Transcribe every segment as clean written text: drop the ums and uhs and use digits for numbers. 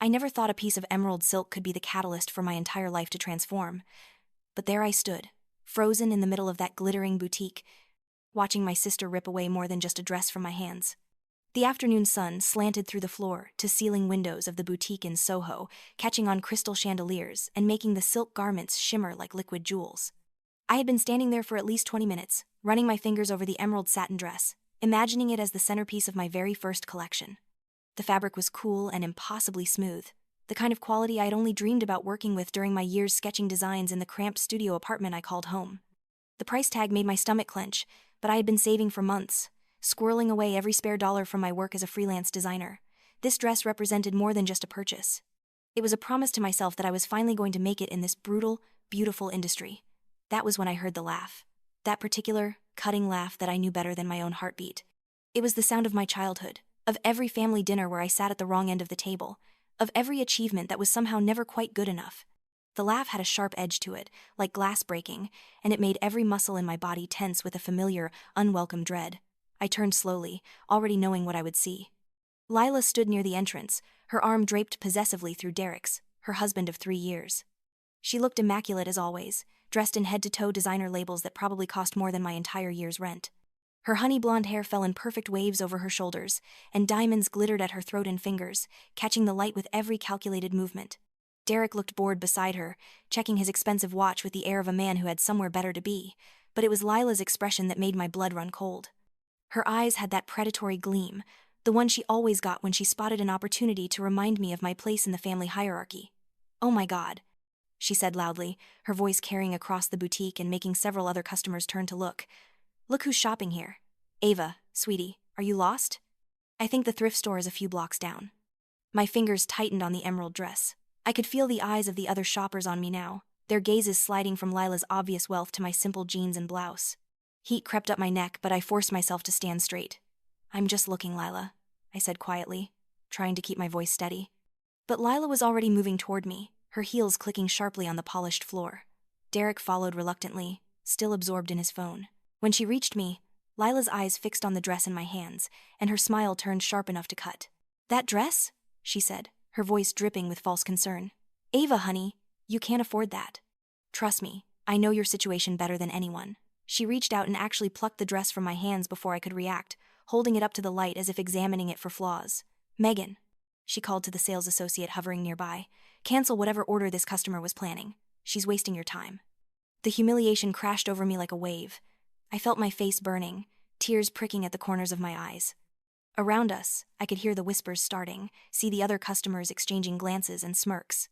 I never thought a piece of emerald silk could be the catalyst for my entire life to transform. But there I stood, frozen in the middle of that glittering boutique, watching my sister rip away more than just a dress from my hands. The afternoon sun slanted through the floor-to-ceiling windows of the boutique in Soho, catching on crystal chandeliers and making the silk garments shimmer like liquid jewels. I had been standing there for at least 20 minutes, running my fingers over the emerald satin dress, imagining it as the centerpiece of my very first collection. The fabric was cool and impossibly smooth, the kind of quality I had only dreamed about working with during my years sketching designs in the cramped studio apartment I called home. The price tag made my stomach clench, but I had been saving for months, squirreling away every spare dollar from my work as a freelance designer. This dress represented more than just a purchase. It was a promise to myself that I was finally going to make it in this brutal, beautiful industry. That was when I heard the laugh. That particular, cutting laugh that I knew better than my own heartbeat. It was the sound of my childhood, of every family dinner where I sat at the wrong end of the table, of every achievement that was somehow never quite good enough. The laugh had a sharp edge to it, like glass breaking, and it made every muscle in my body tense with a familiar, unwelcome dread. I turned slowly, already knowing what I would see. Lila stood near the entrance, her arm draped possessively through Derek's, her husband of 3 years. She looked immaculate as always, dressed in head-to-toe designer labels that probably cost more than my entire year's rent. Her honey blonde hair fell in perfect waves over her shoulders, and diamonds glittered at her throat and fingers, catching the light with every calculated movement. Derek looked bored beside her, checking his expensive watch with the air of a man who had somewhere better to be, but it was Lila's expression that made my blood run cold. Her eyes had that predatory gleam, the one she always got when she spotted an opportunity to remind me of my place in the family hierarchy. "Oh my God," she said loudly, her voice carrying across the boutique and making several other customers turn to look. "Look who's shopping here. Ava, sweetie, are you lost? I think the thrift store is a few blocks down." My fingers tightened on the emerald dress. I could feel the eyes of the other shoppers on me now, their gazes sliding from Lila's obvious wealth to my simple jeans and blouse. Heat crept up my neck, but I forced myself to stand straight. "I'm just looking, Lila," I said quietly, trying to keep my voice steady. But Lila was already moving toward me, her heels clicking sharply on the polished floor. Derek followed reluctantly, still absorbed in his phone. When she reached me, Lila's eyes fixed on the dress in my hands, and her smile turned sharp enough to cut. "That dress?" she said, her voice dripping with false concern. "Ava, honey, you can't afford that. Trust me, I know your situation better than anyone." She reached out and actually plucked the dress from my hands before I could react, holding it up to the light as if examining it for flaws. "Megan," she called to the sales associate hovering nearby, "cancel whatever order this customer was planning. She's wasting your time." The humiliation crashed over me like a wave. I felt my face burning, tears pricking at the corners of my eyes. Around us, I could hear the whispers starting, see the other customers exchanging glances and smirks.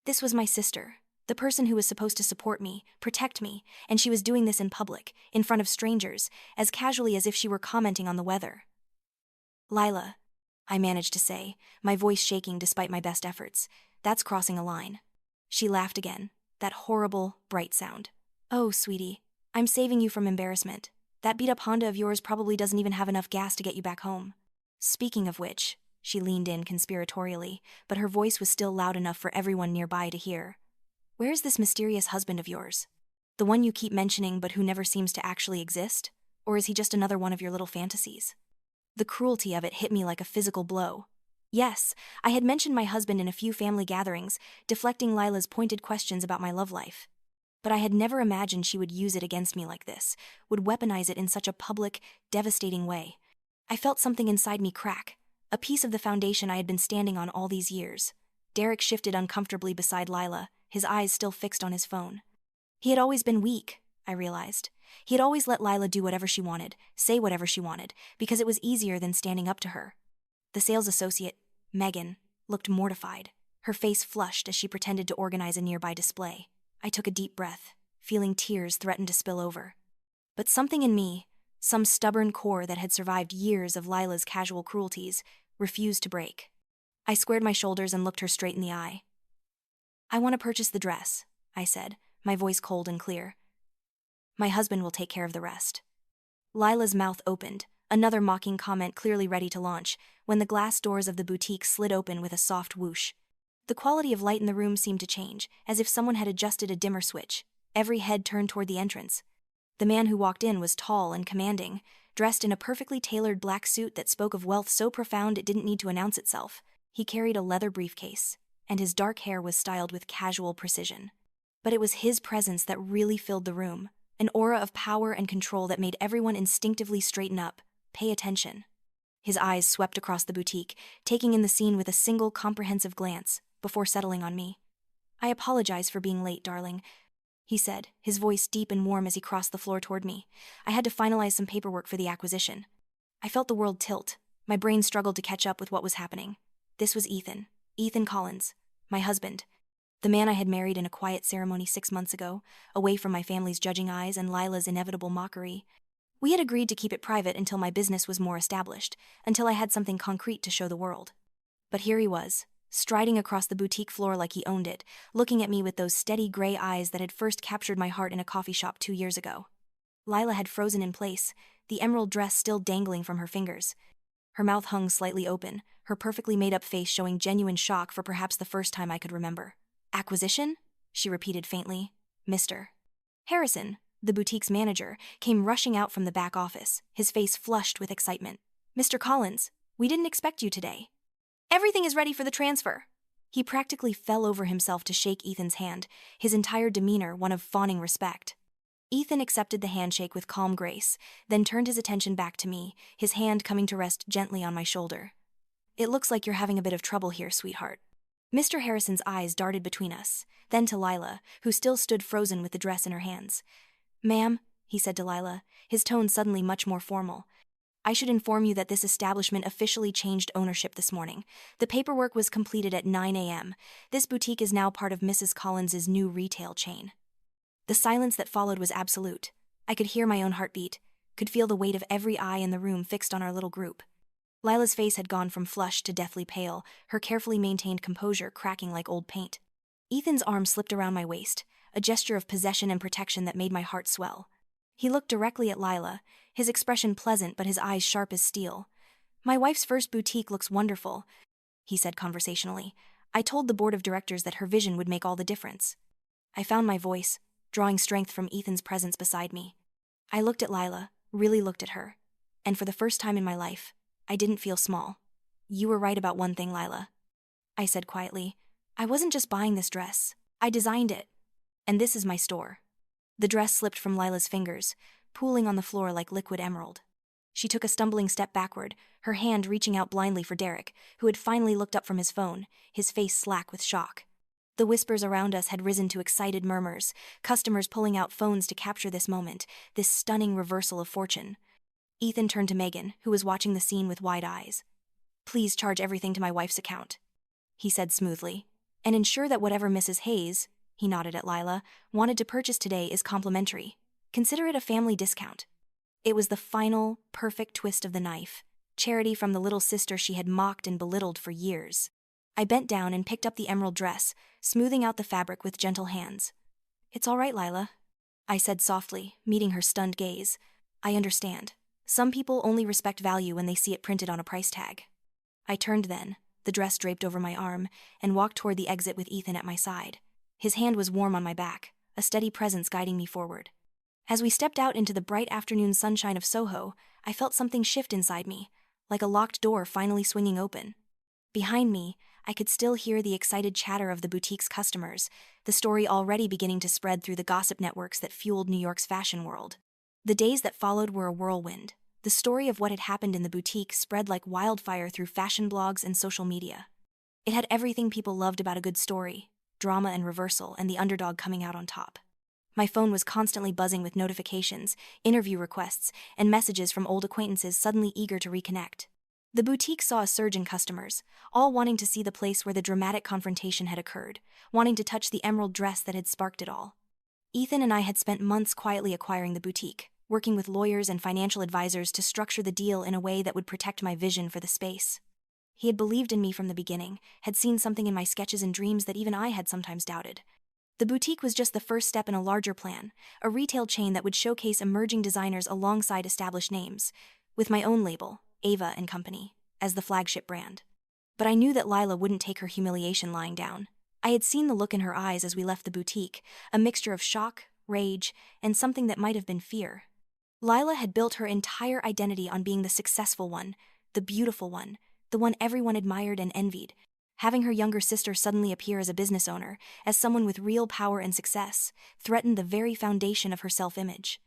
This was my sister, the person who was supposed to support me, protect me, and she was doing this in public, in front of strangers, as casually as if she were commenting on the weather. "Lila," I managed to say, my voice shaking despite my best efforts, "that's crossing a line." She laughed again, that horrible, bright sound. "Oh, sweetie, I'm saving you from embarrassment. That beat-up Honda of yours probably doesn't even have enough gas to get you back home. Speaking of which," she leaned in conspiratorially, but her voice was still loud enough for everyone nearby to hear. "Where's this mysterious husband of yours? The one you keep mentioning but who never seems to actually exist? Or is he just another one of your little fantasies?" The cruelty of it hit me like a physical blow. Yes, I had mentioned my husband in a few family gatherings, deflecting Lila's pointed questions about my love life. But I had never imagined she would use it against me like this, would weaponize it in such a public, devastating way. I felt something inside me crack, a piece of the foundation I had been standing on all these years. Derek shifted uncomfortably beside Lila, his eyes still fixed on his phone. He had always been weak, I realized. He had always let Lila do whatever she wanted, say whatever she wanted, because it was easier than standing up to her. The sales associate, Megan, looked mortified. Her face flushed as she pretended to organize a nearby display. I took a deep breath, feeling tears threaten to spill over. But something in me, some stubborn core that had survived years of Lila's casual cruelties, refused to break. I squared my shoulders and looked her straight in the eye. "I want to purchase the dress," I said, my voice cold and clear. "My husband will take care of the rest." Lila's mouth opened, another mocking comment clearly ready to launch, when the glass doors of the boutique slid open with a soft whoosh. The quality of light in the room seemed to change, as if someone had adjusted a dimmer switch. Every head turned toward the entrance. The man who walked in was tall and commanding, dressed in a perfectly tailored black suit that spoke of wealth so profound it didn't need to announce itself. He carried a leather briefcase, and his dark hair was styled with casual precision. But it was his presence that really filled the room, an aura of power and control that made everyone instinctively straighten up, pay attention. His eyes swept across the boutique, taking in the scene with a single comprehensive glance, before settling on me. "I apologize for being late, darling," he said, his voice deep and warm as he crossed the floor toward me. "I had to finalize some paperwork for the acquisition." I felt the world tilt. My brain struggled to catch up with what was happening. This was Ethan Collins, my husband, the man I had married in a quiet ceremony 6 months ago, away from my family's judging eyes and Lila's inevitable mockery. We had agreed to keep it private until my business was more established, until I had something concrete to show the world. But here he was, striding across the boutique floor like he owned it, looking at me with those steady gray eyes that had first captured my heart in a coffee shop 2 years ago. Lila had frozen in place, the emerald dress still dangling from her fingers. Her mouth hung slightly open, her perfectly made-up face showing genuine shock for perhaps the first time I could remember. "Acquisition?" she repeated faintly. "Mr. Harrison," the boutique's manager, came rushing out from the back office, his face flushed with excitement. "Mr. Collins, we didn't expect you today. Everything is ready for the transfer." He practically fell over himself to shake Ethan's hand, his entire demeanor one of fawning respect. Ethan accepted the handshake with calm grace, then turned his attention back to me, his hand coming to rest gently on my shoulder. "It looks like you're having a bit of trouble here, sweetheart." Mr. Harrison's eyes darted between us, then to Lila, who still stood frozen with the dress in her hands. "Ma'am," he said to Lila, his tone suddenly much more formal, "I should inform you that this establishment officially changed ownership this morning. The paperwork was completed at 9 a.m. This boutique is now part of Mrs. Collins's new retail chain." The silence that followed was absolute. I could hear my own heartbeat, could feel the weight of every eye in the room fixed on our little group. Lila's face had gone from flushed to deathly pale, her carefully maintained composure cracking like old paint. Ethan's arm slipped around my waist, a gesture of possession and protection that made my heart swell. He looked directly at Lila, his expression pleasant but his eyes sharp as steel. "My wife's first boutique looks wonderful," he said conversationally. "I told the board of directors that her vision would make all the difference." I found my voice, drawing strength from Ethan's presence beside me. I looked at Lila, really looked at her, and for the first time in my life, I didn't feel small. "You were right about one thing, Lila," I said quietly. "I wasn't just buying this dress. I designed it. And this is my store." The dress slipped from Lila's fingers, pooling on the floor like liquid emerald. She took a stumbling step backward, her hand reaching out blindly for Derek, who had finally looked up from his phone, his face slack with shock. The whispers around us had risen to excited murmurs, customers pulling out phones to capture this moment, this stunning reversal of fortune. Ethan turned to Megan, who was watching the scene with wide eyes. "Please charge everything to my wife's account," he said smoothly, "and ensure that whatever Mrs. Hayes," he nodded at Lila, "wanted to purchase today is complimentary. Consider it a family discount." It was the final, perfect twist of the knife, charity from the little sister she had mocked and belittled for years. I bent down and picked up the emerald dress, smoothing out the fabric with gentle hands. "It's all right, Lila," I said softly, meeting her stunned gaze. "I understand. Some people only respect value when they see it printed on a price tag." I turned then, the dress draped over my arm, and walked toward the exit with Ethan at my side. His hand was warm on my back, a steady presence guiding me forward. As we stepped out into the bright afternoon sunshine of Soho, I felt something shift inside me, like a locked door finally swinging open. Behind me, I could still hear the excited chatter of the boutique's customers, the story already beginning to spread through the gossip networks that fueled New York's fashion world. The days that followed were a whirlwind. The story of what had happened in the boutique spread like wildfire through fashion blogs and social media. It had everything people loved about a good story: drama and reversal, and the underdog coming out on top. My phone was constantly buzzing with notifications, interview requests, and messages from old acquaintances suddenly eager to reconnect. The boutique saw a surge in customers, all wanting to see the place where the dramatic confrontation had occurred, wanting to touch the emerald dress that had sparked it all. Ethan and I had spent months quietly acquiring the boutique, working with lawyers and financial advisors to structure the deal in a way that would protect my vision for the space. He had believed in me from the beginning, had seen something in my sketches and dreams that even I had sometimes doubted. The boutique was just the first step in a larger plan, a retail chain that would showcase emerging designers alongside established names, with my own label, Ava & Company, as the flagship brand. But I knew that Lila wouldn't take her humiliation lying down. I had seen the look in her eyes as we left the boutique, a mixture of shock, rage, and something that might have been fear. Lila had built her entire identity on being the successful one, the beautiful one, the one everyone admired and envied. Having her younger sister suddenly appear as a business owner, as someone with real power and success, threatened the very foundation of her self-image.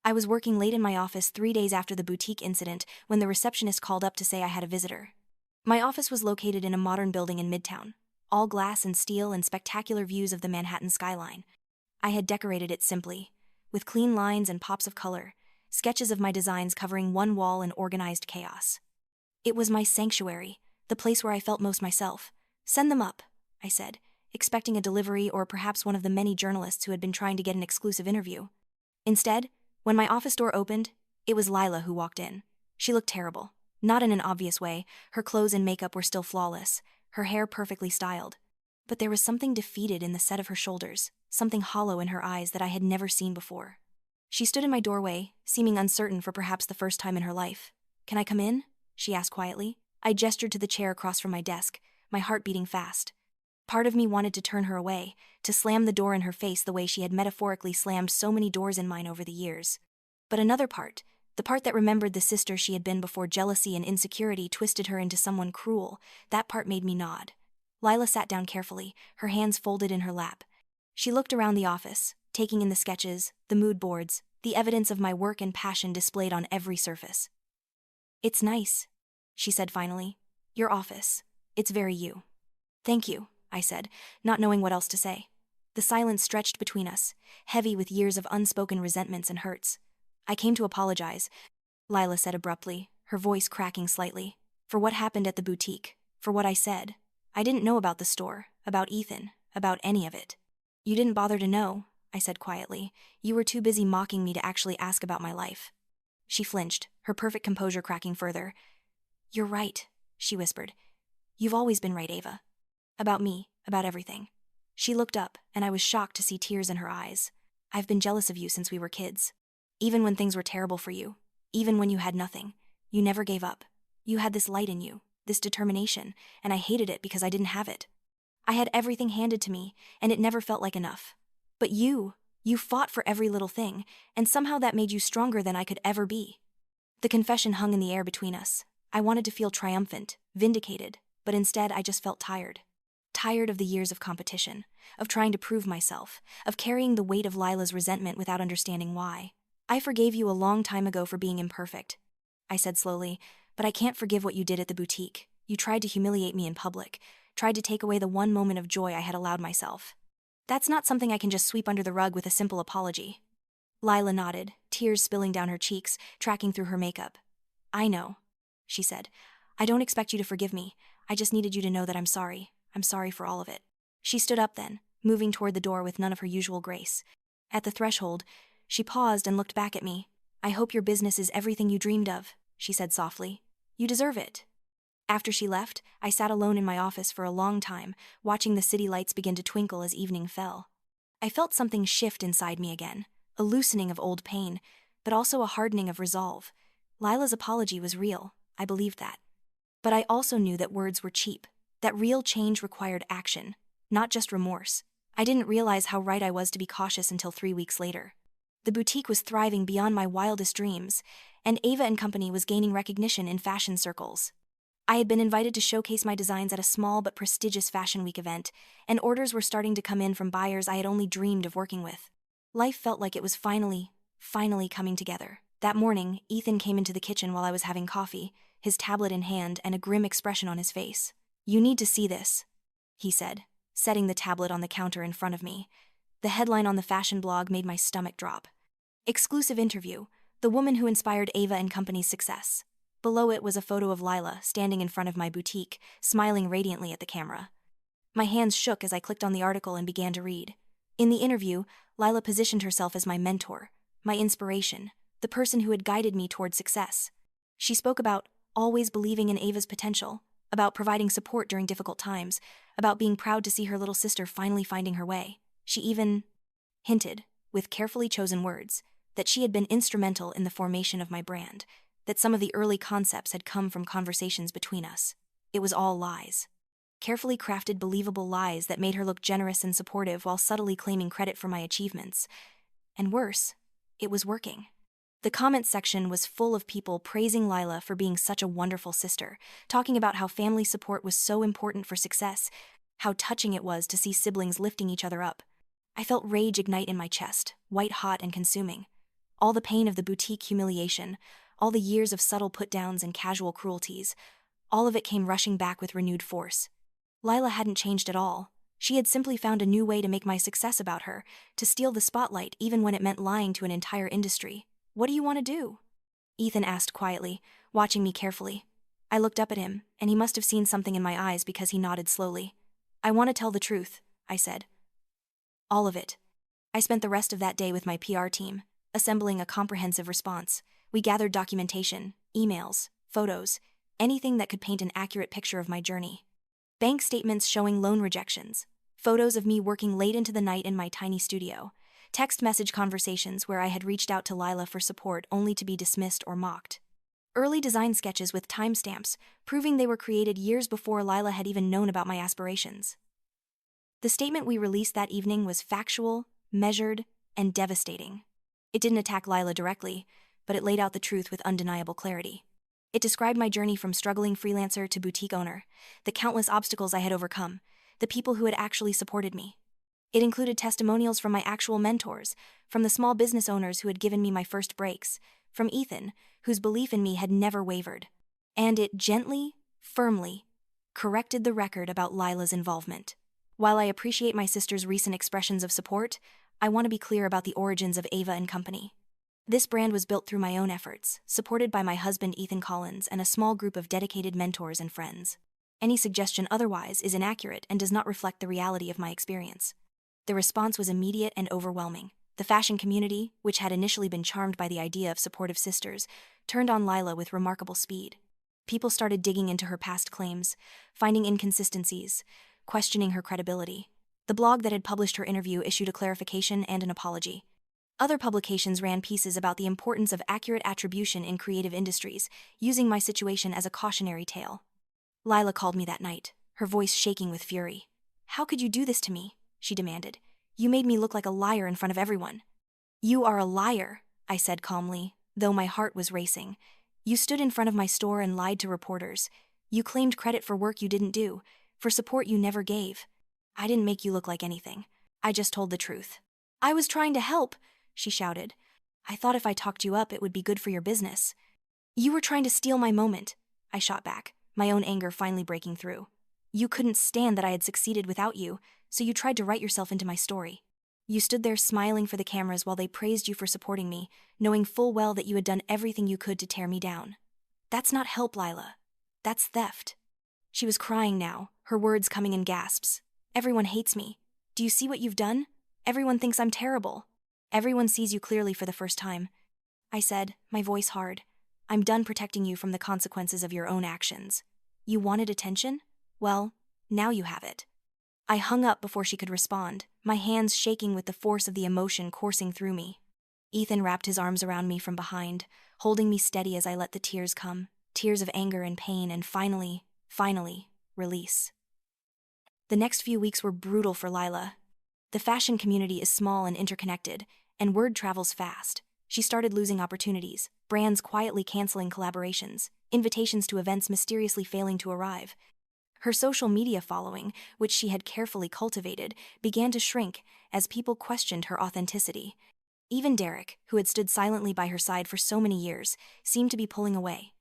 I was working late in my office 3 days after the boutique incident when the receptionist called up to say I had a visitor. My office was located in a modern building in Midtown, all glass and steel and spectacular views of the Manhattan skyline. I had decorated it simply, with clean lines and pops of color, sketches of my designs covering one wall in organized chaos. It was my sanctuary, the place where I felt most myself. "Send them up," I said, expecting a delivery or perhaps one of the many journalists who had been trying to get an exclusive interview. Instead, when my office door opened, it was Lila who walked in. She looked terrible. Not in an obvious way, her clothes and makeup were still flawless, her hair perfectly styled. But there was something defeated in the set of her shoulders, something hollow in her eyes that I had never seen before. She stood in my doorway, seeming uncertain for perhaps the first time in her life. "Can I come in?" she asked quietly. I gestured to the chair across from my desk, my heart beating fast. Part of me wanted to turn her away, to slam the door in her face the way she had metaphorically slammed so many doors in mine over the years. But another part, the part that remembered the sister she had been before jealousy and insecurity twisted her into someone cruel, that part made me nod. Lila sat down carefully, her hands folded in her lap. She looked around the office, taking in the sketches, the mood boards, the evidence of my work and passion displayed on every surface. "It's nice," she said finally. "Your office. It's very you." "Thank you," I said, not knowing what else to say. The silence stretched between us, heavy with years of unspoken resentments and hurts. "I came to apologize," Lila said abruptly, her voice cracking slightly, "for what happened at the boutique, for what I said. I didn't know about the store, about Ethan, about any of it." "You didn't bother to know," I said quietly. "You were too busy mocking me to actually ask about my life." She flinched, her perfect composure cracking further. "You're right," she whispered. "You've always been right, Ava. About me, about everything." She looked up, and I was shocked to see tears in her eyes. "I've been jealous of you since we were kids. Even when things were terrible for you, even when you had nothing, you never gave up. You had this light in you, this determination, and I hated it because I didn't have it. I had everything handed to me, and it never felt like enough. But you fought for every little thing, and somehow that made you stronger than I could ever be." The confession hung in the air between us. I wanted to feel triumphant, vindicated, but instead I just felt tired. Tired of the years of competition, of trying to prove myself, of carrying the weight of Lila's resentment without understanding why. "I forgave you a long time ago for being imperfect," I said slowly, "but I can't forgive what you did at the boutique. You tried to humiliate me in public, tried to take away the one moment of joy I had allowed myself. That's not something I can just sweep under the rug with a simple apology." Lila nodded, tears spilling down her cheeks, tracking through her makeup. "I know," she said. "I don't expect you to forgive me. I just needed you to know that I'm sorry. I'm sorry for all of it." She stood up then, moving toward the door with none of her usual grace. At the threshold, she paused and looked back at me. "I hope your business is everything you dreamed of," she said softly. "You deserve it." After she left, I sat alone in my office for a long time, watching the city lights begin to twinkle as evening fell. I felt something shift inside me again, a loosening of old pain, but also a hardening of resolve. Lila's apology was real, I believed that. But I also knew that words were cheap, that real change required action, not just remorse. I didn't realize how right I was to be cautious until 3 weeks later. The boutique was thriving beyond my wildest dreams, and Ava and Company was gaining recognition in fashion circles. I had been invited to showcase my designs at a small but prestigious Fashion Week event, and orders were starting to come in from buyers I had only dreamed of working with. Life felt like it was finally coming together. That morning, Ethan came into the kitchen while I was having coffee, his tablet in hand and a grim expression on his face. "You need to see this," he said, setting the tablet on the counter in front of me. The headline on the fashion blog made my stomach drop. "Exclusive interview, the woman who inspired Ava and Company's success." Below it was a photo of Lila standing in front of my boutique, smiling radiantly at the camera. My hands shook as I clicked on the article and began to read. In the interview, Lila positioned herself as my mentor, my inspiration, the person who had guided me toward success. She spoke about always believing in Ava's potential, about providing support during difficult times, about being proud to see her little sister finally finding her way. She even hinted, with carefully chosen words, that she had been instrumental in the formation of my brand, that some of the early concepts had come from conversations between us. It was all lies. Carefully crafted, believable lies that made her look generous and supportive while subtly claiming credit for my achievements. And worse, it was working. The comments section was full of people praising Lila for being such a wonderful sister, talking about how family support was so important for success, how touching it was to see siblings lifting each other up. I felt rage ignite in my chest, white hot and consuming. All the pain of the boutique humiliation, all the years of subtle put-downs and casual cruelties, all of it came rushing back with renewed force. Lila hadn't changed at all. She had simply found a new way to make my success about her, to steal the spotlight even when it meant lying to an entire industry. "What do you want to do?" Ethan asked quietly, watching me carefully. I looked up at him, and he must have seen something in my eyes because he nodded slowly. "I want to tell the truth," I said. "All of it." I spent the rest of that day with my PR team, assembling a comprehensive response. We gathered documentation, emails, photos, anything that could paint an accurate picture of my journey. Bank statements showing loan rejections, photos of me working late into the night in my tiny studio, text message conversations where I had reached out to Lila for support only to be dismissed or mocked. Early design sketches with timestamps, proving they were created years before Lila had even known about my aspirations. The statement we released that evening was factual, measured, and devastating. It didn't attack Lila directly, but it laid out the truth with undeniable clarity. It described my journey from struggling freelancer to boutique owner, the countless obstacles I had overcome, the people who had actually supported me. It included testimonials from my actual mentors, from the small business owners who had given me my first breaks, from Ethan, whose belief in me had never wavered. And it gently, firmly, corrected the record about Lila's involvement. While I appreciate my sister's recent expressions of support, I want to be clear about the origins of Ava & Company. This brand was built through my own efforts, supported by my husband Ethan Collins and a small group of dedicated mentors and friends. Any suggestion otherwise is inaccurate and does not reflect the reality of my experience. The response was immediate and overwhelming. The fashion community, which had initially been charmed by the idea of supportive sisters, turned on Lila with remarkable speed. People started digging into her past claims, finding inconsistencies, questioning her credibility. The blog that had published her interview issued a clarification and an apology. Other publications ran pieces about the importance of accurate attribution in creative industries, using my situation as a cautionary tale. Lila called me that night, her voice shaking with fury. "How could you do this to me?" she demanded. "You made me look like a liar in front of everyone." "You are a liar," I said calmly, though my heart was racing. "You stood in front of my store and lied to reporters. You claimed credit for work you didn't do, for support you never gave. I didn't make you look like anything. I just told the truth." "I was trying to help," she shouted. "I thought if I talked you up, it would be good for your business." "You were trying to steal my moment," I shot back, my own anger finally breaking through. "You couldn't stand that I had succeeded without you, so you tried to write yourself into my story. You stood there smiling for the cameras while they praised you for supporting me, knowing full well that you had done everything you could to tear me down. That's not help, Lila. That's theft." She was crying now, her words coming in gasps. "Everyone hates me. Do you see what you've done? Everyone thinks I'm terrible. Everyone sees you clearly for the first time," I said, my voice hard. "I'm done protecting you from the consequences of your own actions. You wanted attention? Well, now you have it." I hung up before she could respond, my hands shaking with the force of the emotion coursing through me. Ethan wrapped his arms around me from behind, holding me steady as I let the tears come, tears of anger and pain, and finally, release. The next few weeks were brutal for Lila. The fashion community is small and interconnected, and word travels fast. She started losing opportunities, brands quietly canceling collaborations, invitations to events mysteriously failing to arrive. Her social media following, which she had carefully cultivated, began to shrink as people questioned her authenticity. Even Derek, who had stood silently by her side for so many years, seemed to be pulling away.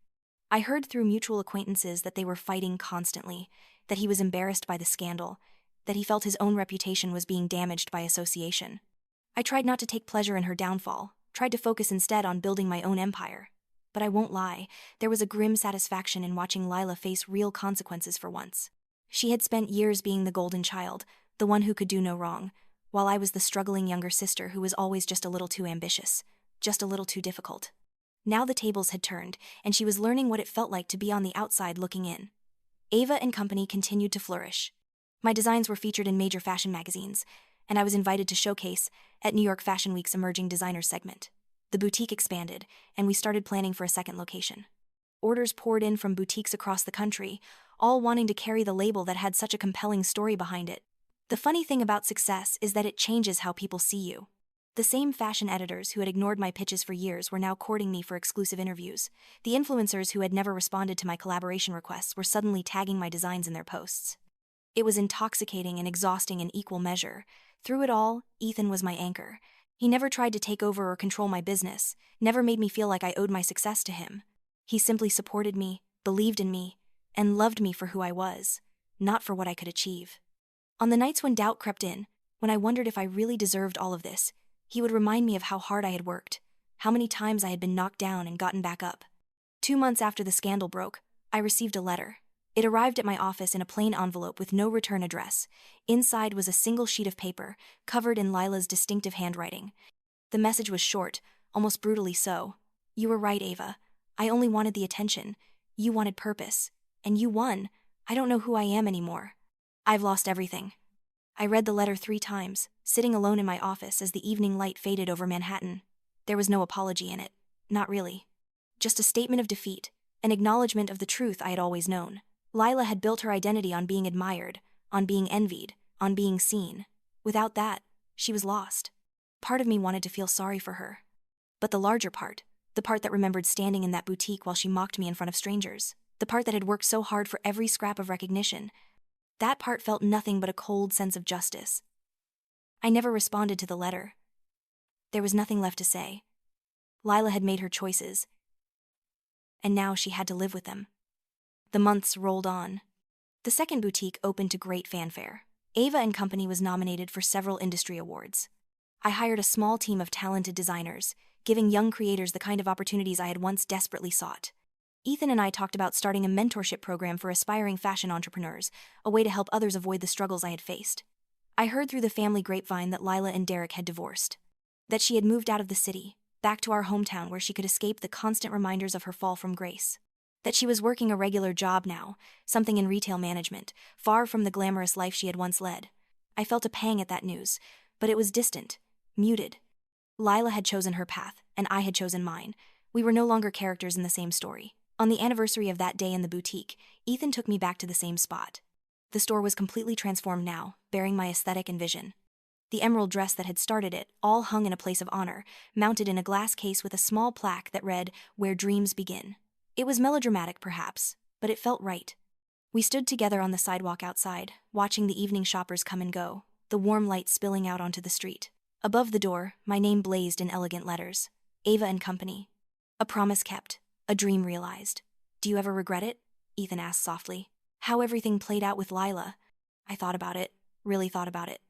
I heard through mutual acquaintances that they were fighting constantly, that he was embarrassed by the scandal, that he felt his own reputation was being damaged by association. I tried not to take pleasure in her downfall, tried to focus instead on building my own empire. But I won't lie, there was a grim satisfaction in watching Lila face real consequences for once. She had spent years being the golden child, the one who could do no wrong, while I was the struggling younger sister who was always just a little too ambitious, just a little too difficult. Now the tables had turned, and she was learning what it felt like to be on the outside looking in. Ava & Company continued to flourish. My designs were featured in major fashion magazines, and I was invited to showcase at New York Fashion Week's Emerging Designers segment. The boutique expanded, and we started planning for a second location. Orders poured in from boutiques across the country, all wanting to carry the label that had such a compelling story behind it. The funny thing about success is that it changes how people see you. The same fashion editors who had ignored my pitches for years were now courting me for exclusive interviews. The influencers who had never responded to my collaboration requests were suddenly tagging my designs in their posts. It was intoxicating and exhausting in equal measure. Through it all, Ethan was my anchor. He never tried to take over or control my business, never made me feel like I owed my success to him. He simply supported me, believed in me, and loved me for who I was, not for what I could achieve. On the nights when doubt crept in, when I wondered if I really deserved all of this, he would remind me of how hard I had worked, how many times I had been knocked down and gotten back up. 2 months after the scandal broke, I received a letter. It arrived at my office in a plain envelope with no return address. Inside was a single sheet of paper, covered in Lila's distinctive handwriting. The message was short, almost brutally so. "You were right, Ava. I only wanted the attention. You wanted purpose. And you won. I don't know who I am anymore. I've lost everything." I read the letter 3 times, sitting alone in my office as the evening light faded over Manhattan. There was no apology in it. Not really. Just a statement of defeat, an acknowledgement of the truth I had always known. Lila had built her identity on being admired, on being envied, on being seen. Without that, she was lost. Part of me wanted to feel sorry for her. But the larger part, the part that remembered standing in that boutique while she mocked me in front of strangers, the part that had worked so hard for every scrap of recognition, that part felt nothing but a cold sense of justice. I never responded to the letter. There was nothing left to say. Lila had made her choices, and now she had to live with them. The months rolled on. The second boutique opened to great fanfare. Ava and Company was nominated for several industry awards. I hired a small team of talented designers, giving young creators the kind of opportunities I had once desperately sought. Ethan and I talked about starting a mentorship program for aspiring fashion entrepreneurs, a way to help others avoid the struggles I had faced. I heard through the family grapevine that Lila and Derek had divorced, that she had moved out of the city, back to our hometown where she could escape the constant reminders of her fall from grace. That she was working a regular job now, something in retail management, far from the glamorous life she had once led. I felt a pang at that news, but it was distant, muted. Lila had chosen her path, and I had chosen mine. We were no longer characters in the same story. On the anniversary of that day in the boutique, Ethan took me back to the same spot. The store was completely transformed now, bearing my aesthetic and vision. The emerald dress that had started it, all hung in a place of honor, mounted in a glass case with a small plaque that read, "Where Dreams Begin." It was melodramatic, perhaps, but it felt right. We stood together on the sidewalk outside, watching the evening shoppers come and go, the warm light spilling out onto the street. Above the door, my name blazed in elegant letters. Ava and Company. A promise kept. A dream realized. "Do you ever regret it?" Ethan asked softly. "How everything played out with Lila." I thought about it, really thought about it.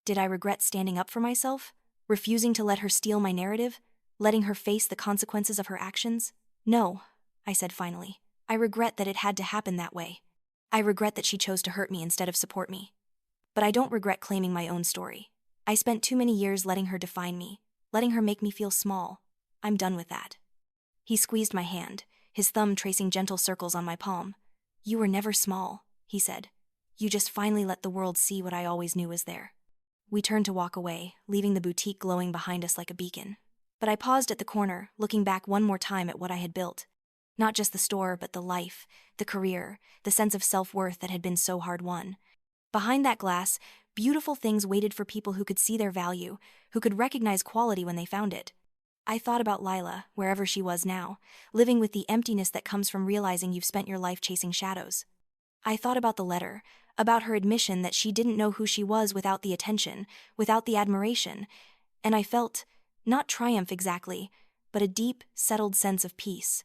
Did I regret standing up for myself? Refusing to let her steal my narrative? Letting her face the consequences of her actions? "No," I said finally. "I regret that it had to happen that way. I regret that she chose to hurt me instead of support me. But I don't regret claiming my own story. I spent too many years letting her define me, letting her make me feel small. I'm done with that." He squeezed my hand, his thumb tracing gentle circles on my palm. "You were never small," he said. "You just finally let the world see what I always knew was there." We turned to walk away, leaving the boutique glowing behind us like a beacon. But I paused at the corner, looking back one more time at what I had built. Not just the store, but the life, the career, the sense of self-worth that had been so hard won. Behind that glass, beautiful things waited for people who could see their value, who could recognize quality when they found it. I thought about Lila, wherever she was now, living with the emptiness that comes from realizing you've spent your life chasing shadows. I thought about the letter, about her admission that she didn't know who she was without the attention, without the admiration, and I felt, not triumph exactly, but a deep, settled sense of peace.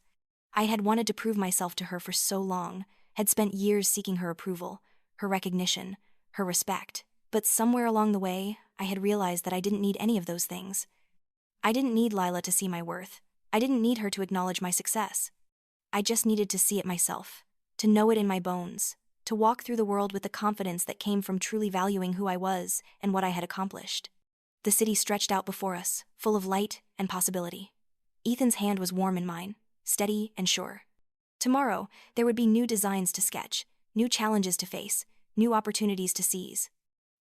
I had wanted to prove myself to her for so long, had spent years seeking her approval, her recognition, her respect, but somewhere along the way, I had realized that I didn't need any of those things. I didn't need Lila to see my worth. I didn't need her to acknowledge my success. I just needed to see it myself, to know it in my bones, to walk through the world with the confidence that came from truly valuing who I was and what I had accomplished. The city stretched out before us, full of light and possibility. Ethan's hand was warm in mine, steady and sure. Tomorrow, there would be new designs to sketch, new challenges to face, new opportunities to seize.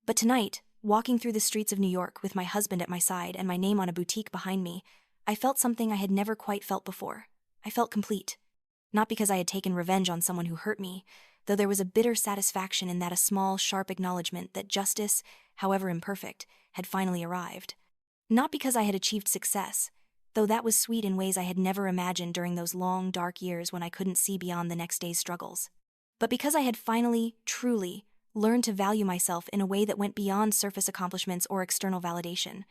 But tonight, walking through the streets of New York with my husband at my side and my name on a boutique behind me, I felt something I had never quite felt before. I felt complete. Not because I had taken revenge on someone who hurt me, though there was a bitter satisfaction in that, a small, sharp acknowledgement that justice, however imperfect, had finally arrived. Not because I had achieved success, though that was sweet in ways I had never imagined during those long, dark years when I couldn't see beyond the next day's struggles, but because I had finally, truly, learned to value myself in a way that went beyond surface accomplishments or external validation.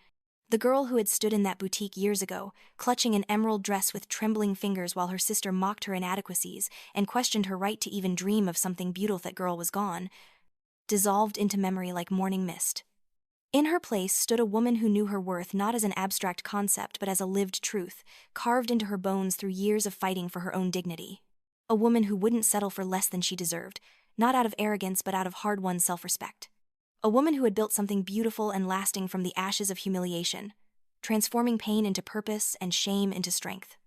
The girl who had stood in that boutique years ago, clutching an emerald dress with trembling fingers while her sister mocked her inadequacies and questioned her right to even dream of something beautiful, that girl was gone, dissolved into memory like morning mist. In her place stood a woman who knew her worth not as an abstract concept but as a lived truth, carved into her bones through years of fighting for her own dignity. A woman who wouldn't settle for less than she deserved, not out of arrogance but out of hard-won self-respect. A woman who had built something beautiful and lasting from the ashes of humiliation, transforming pain into purpose and shame into strength.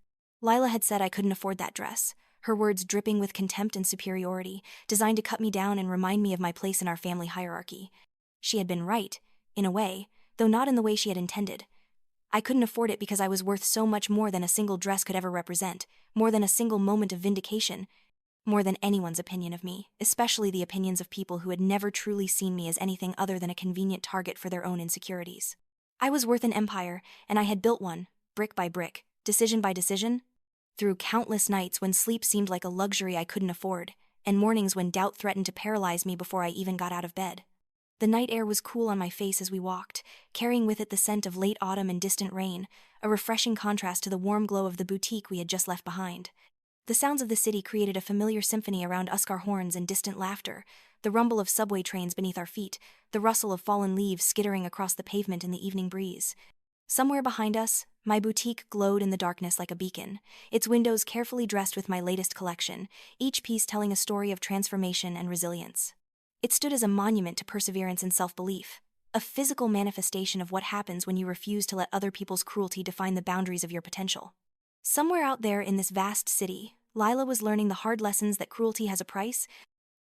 Lila had said I couldn't afford that dress, her words dripping with contempt and superiority, designed to cut me down and remind me of my place in our family hierarchy. She had been right, in a way, though not in the way she had intended. I couldn't afford it because I was worth so much more than a single dress could ever represent, more than a single moment of vindication, more than anyone's opinion of me, especially the opinions of people who had never truly seen me as anything other than a convenient target for their own insecurities. I was worth an empire, and I had built one, brick by brick, decision by decision, through countless nights when sleep seemed like a luxury I couldn't afford, and mornings when doubt threatened to paralyze me before I even got out of bed. The night air was cool on my face as we walked, carrying with it the scent of late autumn and distant rain, a refreshing contrast to the warm glow of the boutique we had just left behind. The sounds of the city created a familiar symphony around us, our horns and distant laughter, the rumble of subway trains beneath our feet, the rustle of fallen leaves skittering across the pavement in the evening breeze. Somewhere behind us, my boutique glowed in the darkness like a beacon, its windows carefully dressed with my latest collection, each piece telling a story of transformation and resilience. It stood as a monument to perseverance and self-belief, a physical manifestation of what happens when you refuse to let other people's cruelty define the boundaries of your potential. Somewhere out there in this vast city, Lila was learning the hard lessons that cruelty has a price,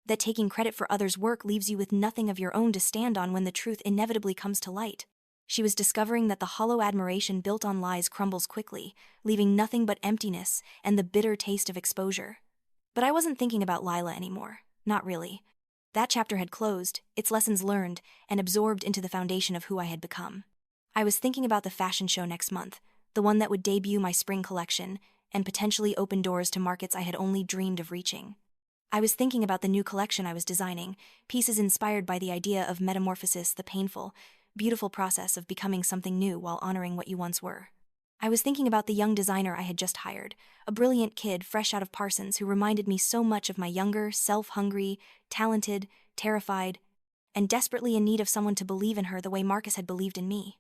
that taking credit for others' work leaves you with nothing of your own to stand on when the truth inevitably comes to light. She was discovering that the hollow admiration built on lies crumbles quickly, leaving nothing but emptiness and the bitter taste of exposure. But I wasn't thinking about Lila anymore, not really. That chapter had closed, its lessons learned, and absorbed into the foundation of who I had become. I was thinking about the fashion show next month, the one that would debut my spring collection, and potentially open doors to markets I had only dreamed of reaching. I was thinking about the new collection I was designing, pieces inspired by the idea of metamorphosis, the painful, beautiful process of becoming something new while honoring what you once were. I was thinking about the young designer I had just hired, a brilliant kid fresh out of Parsons who reminded me so much of my younger, self-hungry, talented, terrified, and desperately in need of someone to believe in her the way Marcus had believed in me.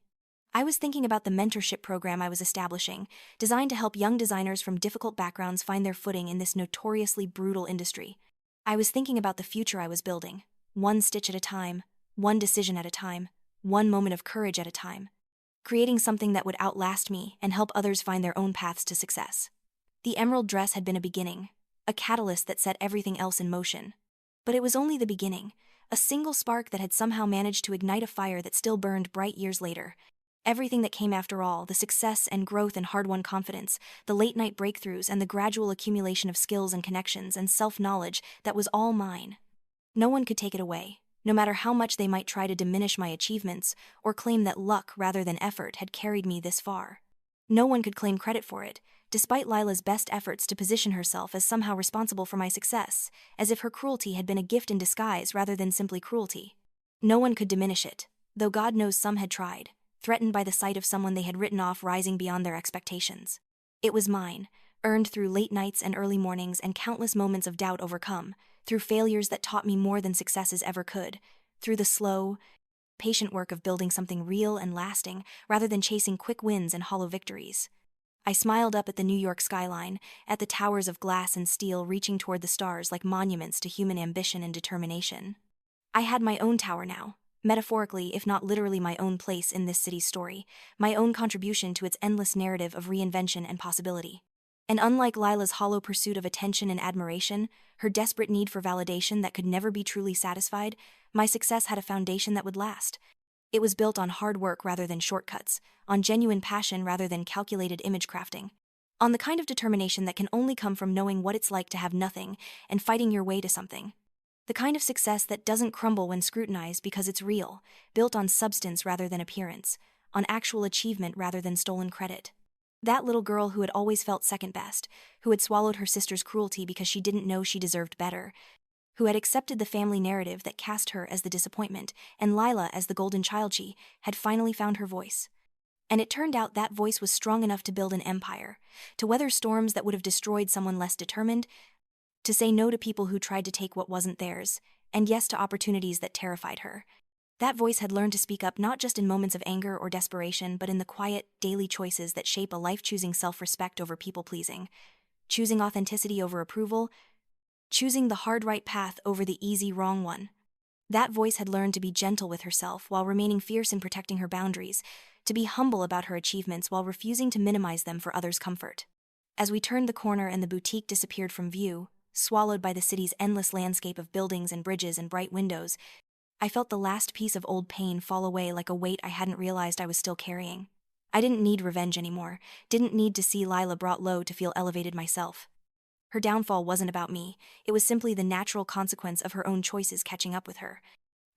I was thinking about the mentorship program I was establishing, designed to help young designers from difficult backgrounds find their footing in this notoriously brutal industry. I was thinking about the future I was building, one stitch at a time, one decision at a time, one moment of courage at a time, creating something that would outlast me and help others find their own paths to success. The emerald dress had been a beginning, a catalyst that set everything else in motion. But it was only the beginning, a single spark that had somehow managed to ignite a fire that still burned bright years later. Everything that came after all, the success and growth and hard-won confidence, the late-night breakthroughs and the gradual accumulation of skills and connections and self-knowledge, that was all mine. No one could take it away, no matter how much they might try to diminish my achievements or claim that luck rather than effort had carried me this far. No one could claim credit for it, despite Lila's best efforts to position herself as somehow responsible for my success, as if her cruelty had been a gift in disguise rather than simply cruelty. No one could diminish it, though God knows some had tried, threatened by the sight of someone they had written off rising beyond their expectations. It was mine, earned through late nights and early mornings and countless moments of doubt overcome, through failures that taught me more than successes ever could, through the slow, patient work of building something real and lasting rather than chasing quick wins and hollow victories. I smiled up at the New York skyline, at the towers of glass and steel reaching toward the stars like monuments to human ambition and determination. I had my own tower now, metaphorically if not literally my own place in this city's story, my own contribution to its endless narrative of reinvention and possibility. And unlike Lila's hollow pursuit of attention and admiration, her desperate need for validation that could never be truly satisfied, my success had a foundation that would last. It was built on hard work rather than shortcuts, on genuine passion rather than calculated image crafting, on the kind of determination that can only come from knowing what it's like to have nothing and fighting your way to something. The kind of success that doesn't crumble when scrutinized because it's real, built on substance rather than appearance, on actual achievement rather than stolen credit. That little girl who had always felt second best, who had swallowed her sister's cruelty because she didn't know she deserved better, who had accepted the family narrative that cast her as the disappointment and Lila as the golden child, she had finally found her voice. And it turned out that voice was strong enough to build an empire, to weather storms that would have destroyed someone less determined, to say no to people who tried to take what wasn't theirs, and yes to opportunities that terrified her. That voice had learned to speak up not just in moments of anger or desperation, but in the quiet, daily choices that shape a life, choosing self-respect over people-pleasing, choosing authenticity over approval, choosing the hard right path over the easy wrong one. That voice had learned to be gentle with herself while remaining fierce in protecting her boundaries, to be humble about her achievements while refusing to minimize them for others' comfort. As we turned the corner and the boutique disappeared from view, swallowed by the city's endless landscape of buildings and bridges and bright windows, I felt the last piece of old pain fall away like a weight I hadn't realized I was still carrying. I didn't need revenge anymore, didn't need to see Lila brought low to feel elevated myself. Her downfall wasn't about me, it was simply the natural consequence of her own choices catching up with her.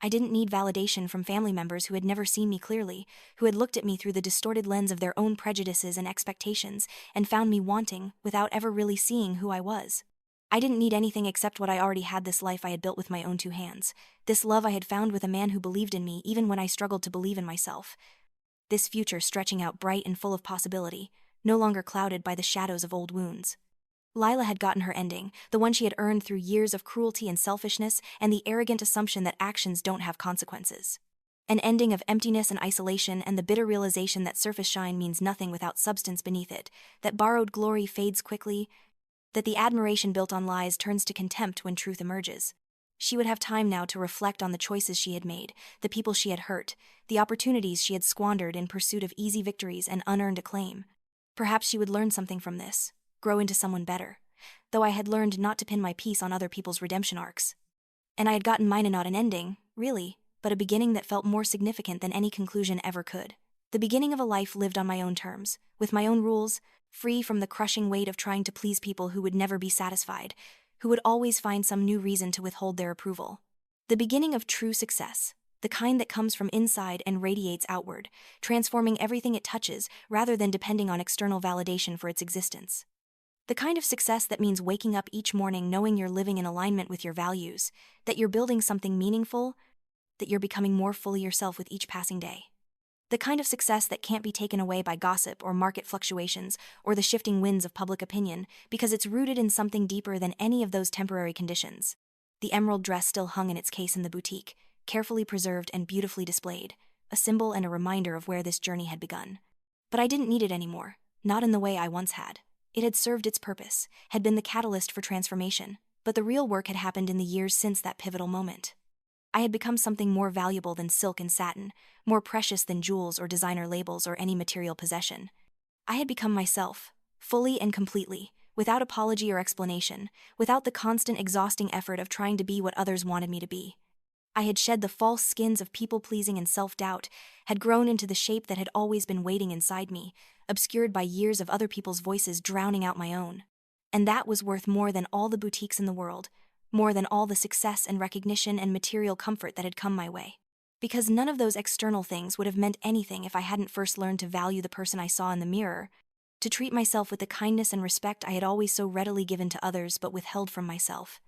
I didn't need validation from family members who had never seen me clearly, who had looked at me through the distorted lens of their own prejudices and expectations, and found me wanting without ever really seeing who I was. I didn't need anything except what I already had, this life I had built with my own two hands, this love I had found with a man who believed in me even when I struggled to believe in myself, this future stretching out bright and full of possibility, no longer clouded by the shadows of old wounds. Lila had gotten her ending, the one she had earned through years of cruelty and selfishness and the arrogant assumption that actions don't have consequences. An ending of emptiness and isolation and the bitter realization that surface shine means nothing without substance beneath it, that borrowed glory fades quickly, that the admiration built on lies turns to contempt when truth emerges. She would have time now to reflect on the choices she had made, the people she had hurt, the opportunities she had squandered in pursuit of easy victories and unearned acclaim. Perhaps she would learn something from this, grow into someone better, though I had learned not to pin my peace on other people's redemption arcs. And I had gotten mine, not an ending, really, but a beginning that felt more significant than any conclusion ever could. The beginning of a life lived on my own terms, with my own rules, free from the crushing weight of trying to please people who would never be satisfied, who would always find some new reason to withhold their approval. The beginning of true success, the kind that comes from inside and radiates outward, transforming everything it touches rather than depending on external validation for its existence. The kind of success that means waking up each morning knowing you're living in alignment with your values, that you're building something meaningful, that you're becoming more fully yourself with each passing day. The kind of success that can't be taken away by gossip or market fluctuations or the shifting winds of public opinion, because it's rooted in something deeper than any of those temporary conditions. The emerald dress still hung in its case in the boutique, carefully preserved and beautifully displayed, a symbol and a reminder of where this journey had begun. But I didn't need it anymore, not in the way I once had. It had served its purpose, had been the catalyst for transformation, but the real work had happened in the years since that pivotal moment. I had become something more valuable than silk and satin, more precious than jewels or designer labels or any material possession. I had become myself, fully and completely, without apology or explanation, without the constant exhausting effort of trying to be what others wanted me to be. I had shed the false skins of people-pleasing and self-doubt, had grown into the shape that had always been waiting inside me, obscured by years of other people's voices drowning out my own. And that was worth more than all the boutiques in the world, more than all the success and recognition and material comfort that had come my way. Because none of those external things would have meant anything if I hadn't first learned to value the person I saw in the mirror, to treat myself with the kindness and respect I had always so readily given to others but withheld from myself.